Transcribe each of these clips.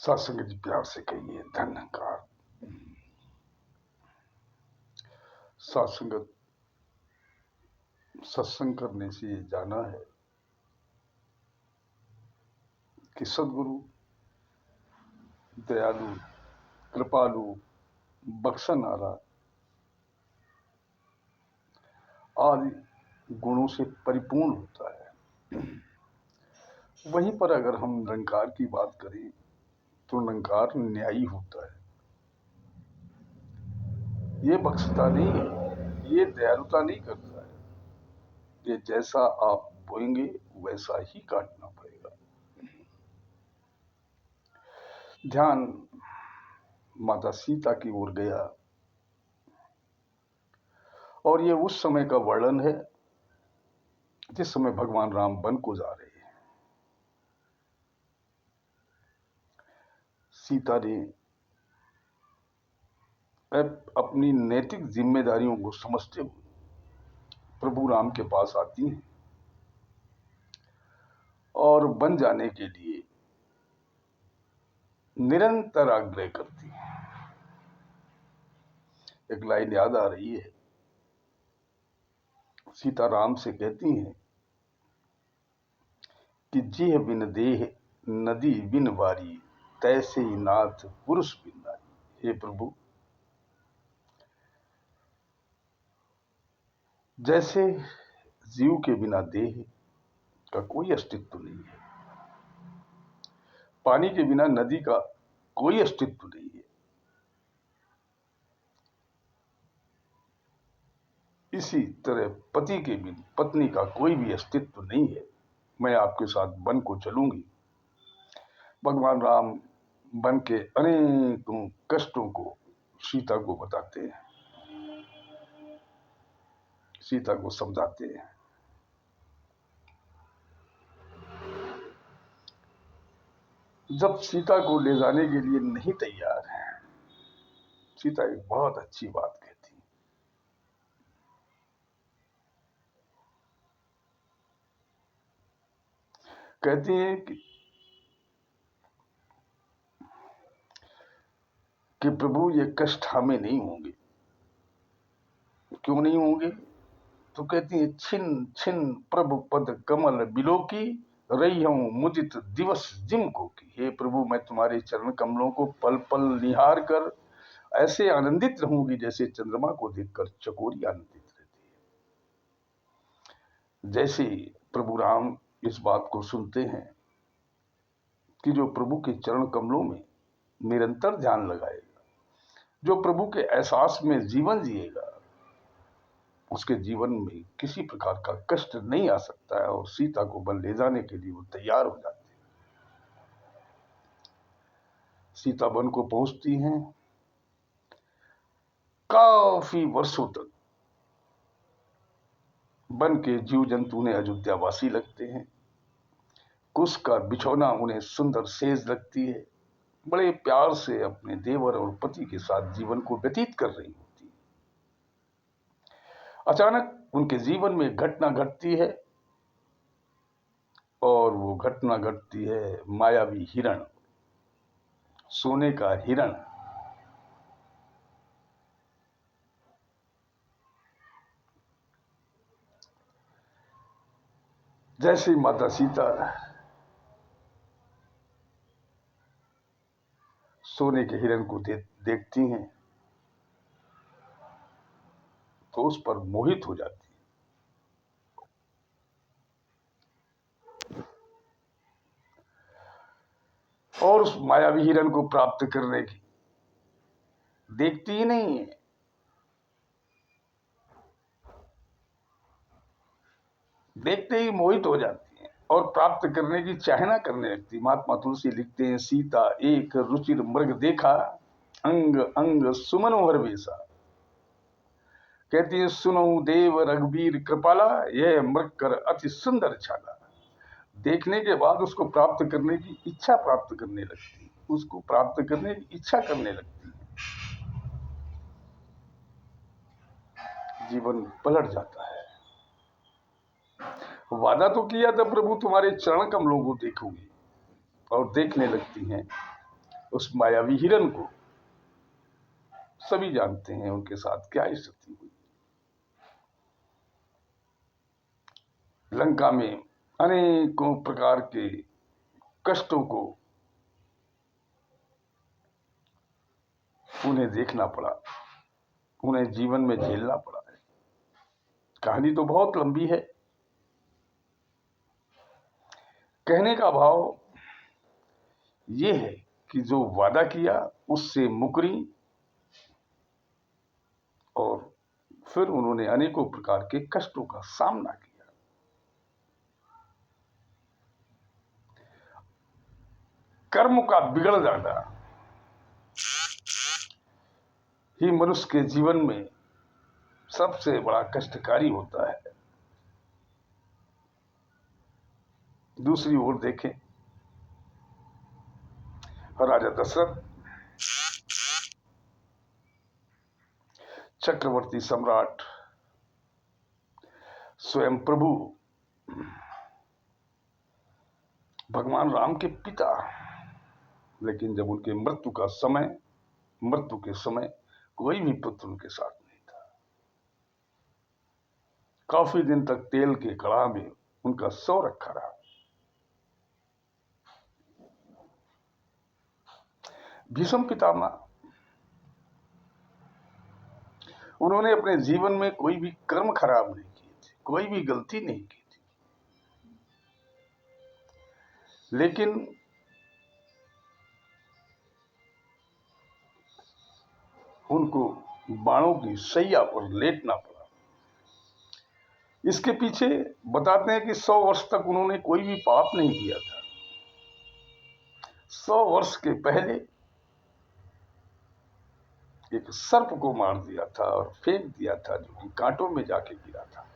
सत्संग जी प्यार से कहिए धन्यकार। सत्संग सत्संग करने से ये जाना है कि सदगुरु दयालु, कृपालु, बख्शनहारा आदि गुणों से परिपूर्ण होता है। वहीं पर अगर हम निरंकार की बात करें तो निरंकार न्यायी होता है। ये बख्शता नहीं है, ये दयालुता नहीं करता है। ये जैसा आप बोएंगे वैसा ही काटना पड़ेगा। ध्यान माता सीता की ओर गया और ये उस समय का वर्णन है जिस समय भगवान राम वन को जा रहे हैं। सीता ने अपनी नैतिक जिम्मेदारियों को समझते हुए प्रभु राम के पास आती हैं और वन जाने के लिए निरंतर आग्रह करती हैं। एक लाइन याद आ रही है, सीता राम से कहती हैं कि जिह बिन देह नदी बिन वारी, तैसे ही नाथ पुरुष बिन नारी। हे प्रभु, जैसे जीव के बिना देह का कोई अस्तित्व नहीं है, पानी के बिना नदी का कोई अस्तित्व नहीं है, इसी तरह पति के बिना पत्नी का कोई भी अस्तित्व नहीं है। मैं आपके साथ वन को चलूंगी। भगवान राम वन के अनेकों कष्टों को सीता को बताते हैं, सीता को समझाते हैं। जब सीता को ले जाने के लिए नहीं तैयार है, सीता एक बहुत अच्छी बात कहती है कि प्रभु ये कष्ट हमें नहीं होंगे। क्यों नहीं होंगे? तो कहती है, छिन छिन प्रभु पद कमल बिलोकी, रही हूं मुदित दिवस जिम को की। हे प्रभु, मैं तुम्हारे चरण कमलों को पल पल निहार कर ऐसे आनंदित रहूंगी जैसे चंद्रमा को देखकर चकोरी आनंदित रहती है। जैसे प्रभु राम इस बात को सुनते हैं कि जो प्रभु के चरण कमलों में निरंतर ध्यान लगाएगा, जो प्रभु के एहसास में जीवन जिएगा, उसके जीवन में किसी प्रकार का कष्ट नहीं आ सकता है। और सीता को वन ले जाने के लिए वो तैयार हो जाते हैं। सीता वन को पहुंचती हैं। काफी वर्षों तक वन के जीव जंतु उन्हें अयोध्यावासी लगते हैं। कुश का बिछौना उन्हें सुंदर सेज लगती है। बड़े प्यार से अपने देवर और पति के साथ जीवन को व्यतीत कर रही होती है। अचानक उनके जीवन में घटना घटती है और वो घटना घटती है मायावी हिरण, सोने का हिरण। जैसे माता सीता सोने के हिरण को देखती हैं तो उस पर मोहित हो जाती है और उस मायावी हिरण को प्राप्त करने की देखती ही नहीं है, देखते ही मोहित हो जाती है और प्राप्त करने की चाहना करने लगती। महात्मा तुलसी लिखते हैं, सीता एक रुचिर मृग देखा, अंग अंग सुमनोहर वेशा। कहती है, सुनो देव रघुवीर कृपाला, यह मृग कर अति सुंदर छाला। देखने के बाद उसको प्राप्त करने की इच्छा प्राप्त करने लगती, उसको प्राप्त करने की इच्छा करने लगती है। जीवन पलट जाता है। वादा तो किया था प्रभु तुम्हारे चरण कमलों को देखूंगी, और देखने लगती हैं उस मायावी हिरण को सभी जानते हैं उनके साथ क्या स्थिति हुई। लंका में अनेकों प्रकार के कष्टों को उन्हें देखना पड़ा, उन्हें जीवन में झेलना पड़ा है। कहानी तो बहुत लंबी है। कहने का भाव ये है कि जो वादा किया उससे मुकरी और फिर उन्होंने अनेकों प्रकार के कष्टों का सामना किया। कर्म का बिगड़ जाना ही मनुष्य के जीवन में सबसे बड़ा कष्टकारी होता है। दूसरी ओर देखें, राजा दशरथ चक्रवर्ती सम्राट, स्वयं प्रभु, भगवान राम के पिता, लेकिन जब उनके मृत्यु के समय कोई भी पुत्र उनके साथ नहीं था। काफी दिन तक तेल के कड़ाह में उनका शव रखा रहा। भीष्म पितामह, उन्होंने अपने जीवन में कोई भी कर्म खराब नहीं किए थे, कोई भी गलती नहीं की थी, लेकिन उनको बाणों की सैया पर लेटना पड़ा। इसके पीछे बताते हैं कि 100 वर्ष तक उन्होंने कोई भी पाप नहीं किया था। 100 वर्ष के पहले एक सर्प को मार दिया था और फेंक दिया था, जो कि कांटों में जाके गिरा था।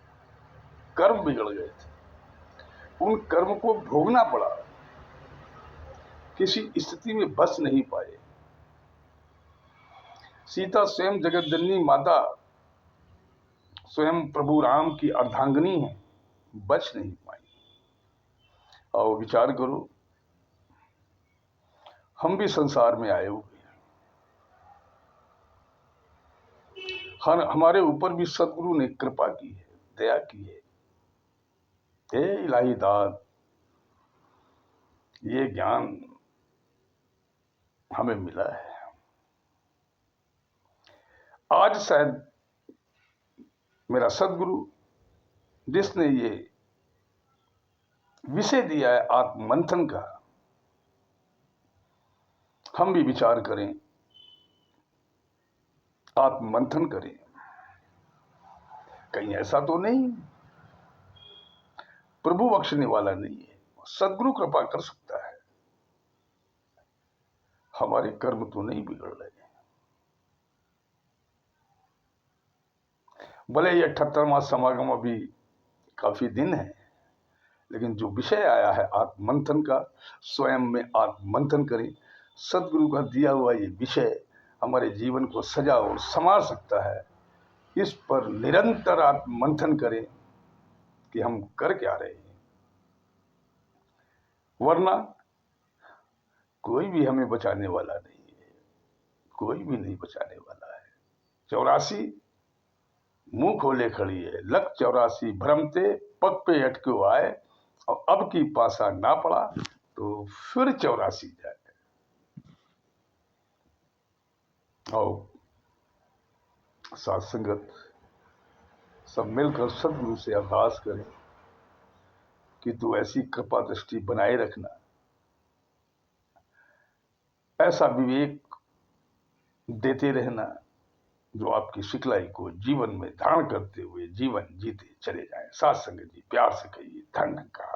कर्म बिगड़ गए थे, उन कर्म को भोगना पड़ा, किसी स्थिति में बच नहीं पाए। सीता स्वयं जगतजननी माता, स्वयं प्रभु राम की अर्धांगिनी है, बच नहीं पाई। और विचार करो, हम भी संसार में आए हुए हैं, हमारे ऊपर भी सदगुरु ने कृपा की है, दया की है। हे इलाही दाद, ये ज्ञान हमें मिला है। आज शायद मेरा सदगुरु जिसने ये विषय दिया है आत्ममंथन का, हम भी विचार करें, आत्ममंथन करें। कहीं ऐसा तो नहीं प्रभु बख्शने वाला नहीं है, सदगुरु कृपा कर सकता है। हमारे कर्म तो नहीं बिगड़ रहे हैं। भले ये 78वां समागम अभी काफी दिन है, लेकिन जो विषय आया है आत्ममंथन का, स्वयं में आत्ममंथन करें। सदगुरु का दिया हुआ ये विषय हमारे जीवन को सजा और संवार सकता है। इस पर निरंतर आत्ममंथन करें कि हम कर क्या रहे हैं, वरना कोई भी हमें बचाने वाला नहीं है, कोई भी नहीं बचाने वाला है। 84 मुंह खोले खड़ी है, लक 84 भ्रमते पग पे अटक्यो आए, और अब की पासा ना पड़ा तो फिर 84 जाए। और साथ संगत सब मिलकर सदगुरु से अरदास करें कि तू ऐसी कृपा दृष्टि बनाए रखना, ऐसा विवेक देते रहना, जो आपकी सिखलाई को जीवन में धारण करते हुए जीवन जीते चले जाएं। साथ संगत जी प्यार से कहिए धन का।